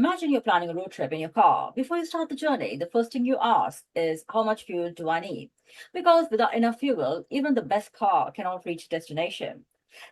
Imagine you're planning a road trip in your car. Before you start the journey, the first thing you ask is, how much fuel do I need? Because without enough fuel, even the best car cannot reach destination.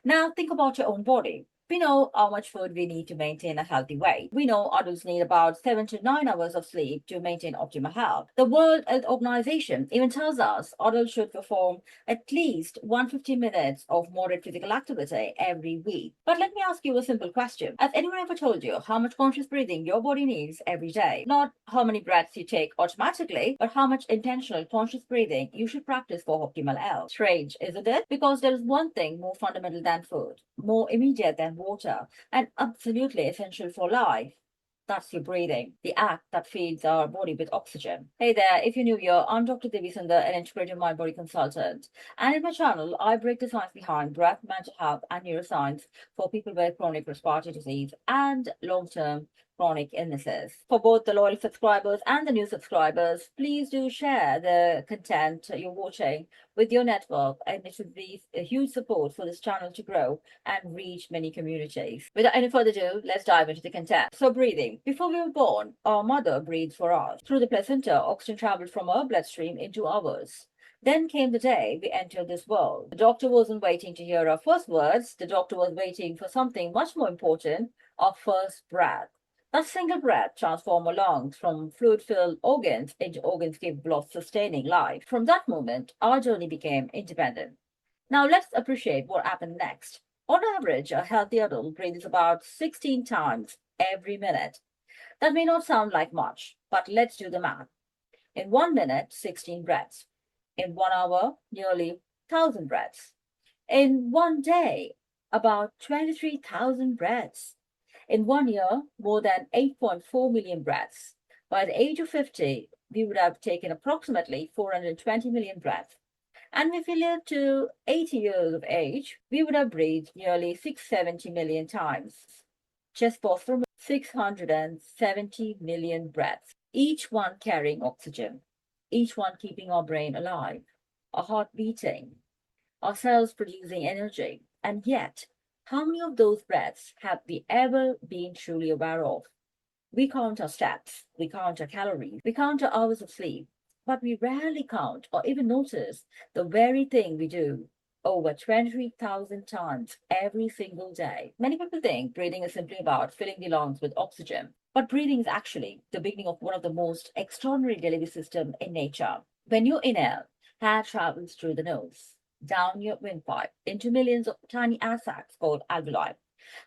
Now, think about your own body. We know how much food we need to maintain a healthy weight. We know adults need about 7 to 9 hours of sleep to maintain optimal health. The World Health Organization even tells us adults should perform at least 150 minutes of moderate physical activity every week. But let me ask you a simple question. Has anyone ever told you how much conscious breathing your body needs every day? Not how many breaths you take automatically, but how much intentional conscious breathing you should practice for optimal health. Strange, isn't it? Because there is one thing more fundamental than food, more immediate than water, and absolutely essential for life. That's your breathing, the act that feeds our body with oxygen. Hey there, if you're new here, I'm Dr. Devi Sundar, an integrative mind body consultant. And in my channel, I break the science behind breath, mental health, and neuroscience for people with chronic respiratory disease and long term chronic illnesses. For both the loyal subscribers and the new subscribers, please do share the content you're watching with your network, and it would be a huge support for this channel to grow and reach many communities. Without any further ado, let's dive into the content. So, breathing. Before we were born, our mother breathed for us. Through the placenta, oxygen traveled from our bloodstream into ours. Then came the day we entered this world. The doctor wasn't waiting to hear our first words. The doctor was waiting for something much more important, our first breath. That single breath transformed our lungs from fluid-filled organs into organs capable of sustaining life. From that moment, our journey became independent. Now let's appreciate what happened next. On average, a healthy adult breathes about 16 times every minute. That may not sound like much, but let's do the math. In 1 minute, 16 breaths. In 1 hour, nearly 1,000 breaths. In one day, about 23,000 breaths. In 1 year, more than 8.4 million breaths. By the age of 50, we would have taken approximately 420 million breaths. And if we live to 80 years of age, we would have breathed nearly 670 million times. Just pause for a moment. 670 million breaths, each one carrying oxygen, each one keeping our brain alive, our heart beating, our cells producing energy. And yet, how many of those breaths have we ever been truly aware of? We count our steps, we count our calories, we count our hours of sleep, but we rarely count or even notice the very thing we do over 23,000 times every single day. Many people think breathing is simply about filling the lungs with oxygen, but breathing is actually the beginning of one of the most extraordinary delivery systems in nature. When you inhale, air travels through the nose, down your windpipe, into millions of tiny air sacs called alveoli.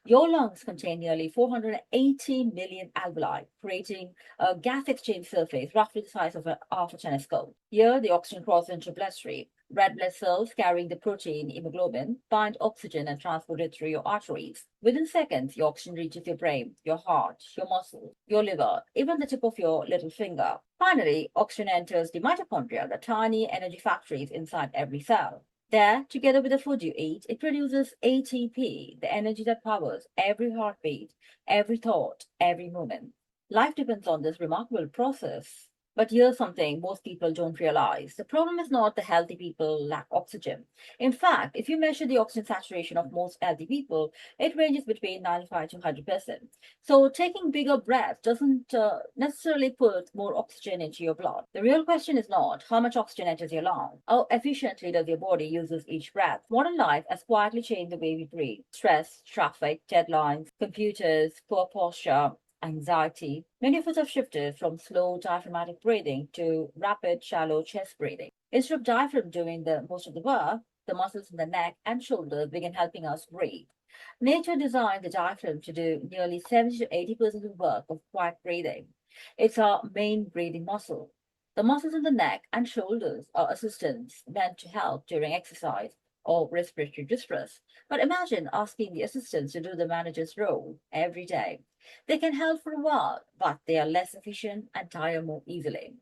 Your lungs contain nearly 480 million alveoli, creating a gas exchange surface roughly the size of half a tennis court. Here, the oxygen crosses into bloodstream. Red blood cells carrying the protein hemoglobin bind oxygen and transport it through your arteries. Within seconds, your oxygen reaches your brain, your heart, your muscles, your liver, even the tip of your little finger. Finally, oxygen enters the mitochondria, the tiny energy factories inside every cell. There, together with the food you eat, it produces ATP, the energy that powers every heartbeat, every thought, every moment. Life depends on this remarkable process. But here's something most people don't realize. The problem is not the healthy people lack oxygen. In fact, if you measure the oxygen saturation of most healthy people, it ranges between 95 to 100%. So taking bigger breaths doesn't necessarily put more oxygen into your blood. The real question is not how much oxygen enters your lungs, how efficiently does your body uses each breath. Modern life has quietly changed the way we breathe. Stress, traffic, deadlines, computers, poor posture, anxiety. Many of us have shifted from slow diaphragmatic breathing to rapid, shallow chest breathing. Instead of diaphragm doing the most of the work, the muscles in the neck and shoulders begin helping us breathe. Nature designed the diaphragm to do nearly 70 to 80% of the work of quiet breathing. It's our main breathing muscle. The muscles in the neck and shoulders are assistants meant to help during exercise or respiratory distress. But imagine asking the assistants to do the manager's role every day. They can help for a while, but they are less efficient and tire more easily.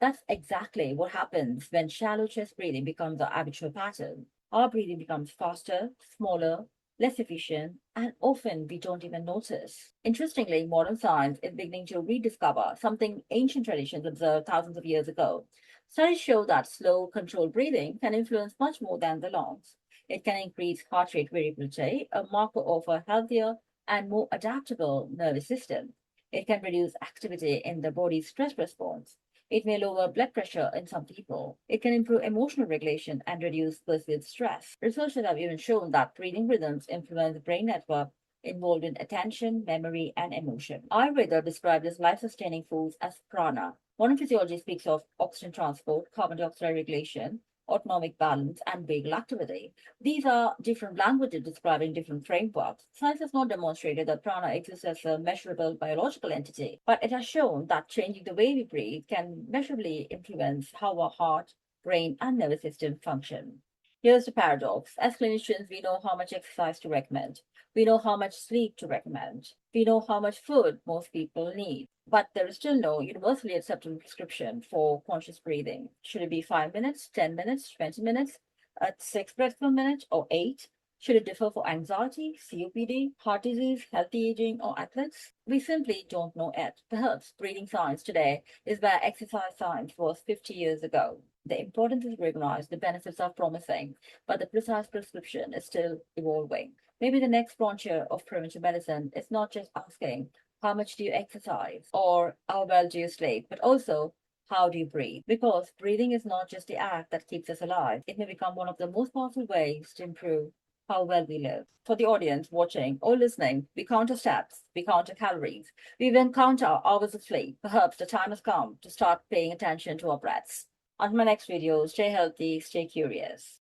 That's exactly what happens when shallow chest breathing becomes our habitual pattern. Our breathing becomes faster, smaller, less efficient, and often we don't even notice. Interestingly, modern science is beginning to rediscover something ancient traditions observed thousands of years ago. Studies show that slow, controlled breathing can influence much more than the lungs. It can increase heart rate variability, a marker of a healthier and more adaptable nervous system. It can reduce activity in the body's stress response. It may lower blood pressure in some people. It can improve emotional regulation and reduce perceived stress. Researchers have even shown that breathing rhythms influence the brain network involved in attention, memory, and emotion. Ayurveda described this life-sustaining foods as prana. Modern physiology speaks of oxygen transport, carbon dioxide regulation, autonomic balance, and vagal activity. These are different languages describing different frameworks. Science has not demonstrated that prana exists as a measurable biological entity, but it has shown that changing the way we breathe can measurably influence how our heart, brain, and nervous system function. Here's the paradox. As clinicians, we know how much exercise to recommend. We know how much sleep to recommend. We know how much food most people need. But there is still no universally accepted prescription for conscious breathing. Should it be 5 minutes, 10 minutes, 20 minutes, at 6 breaths per minute, or 8? Should it differ for anxiety, COPD, heart disease, healthy aging, or athletes? We simply don't know yet. Perhaps breathing science today is where exercise science was 50 years ago. The importance is recognized, the benefits are promising, but the precise prescription is still evolving. Maybe the next frontier of preventive medicine is not just asking, how much do you exercise? Or how well do you sleep? But also, how do you breathe? Because breathing is not just the act that keeps us alive, it may become one of the most powerful ways to improve how well we live. For the audience watching or listening, we count our steps, we count our calories, we even count our hours of sleep. Perhaps the time has come to start paying attention to our breaths. Until my next video, stay healthy, stay curious.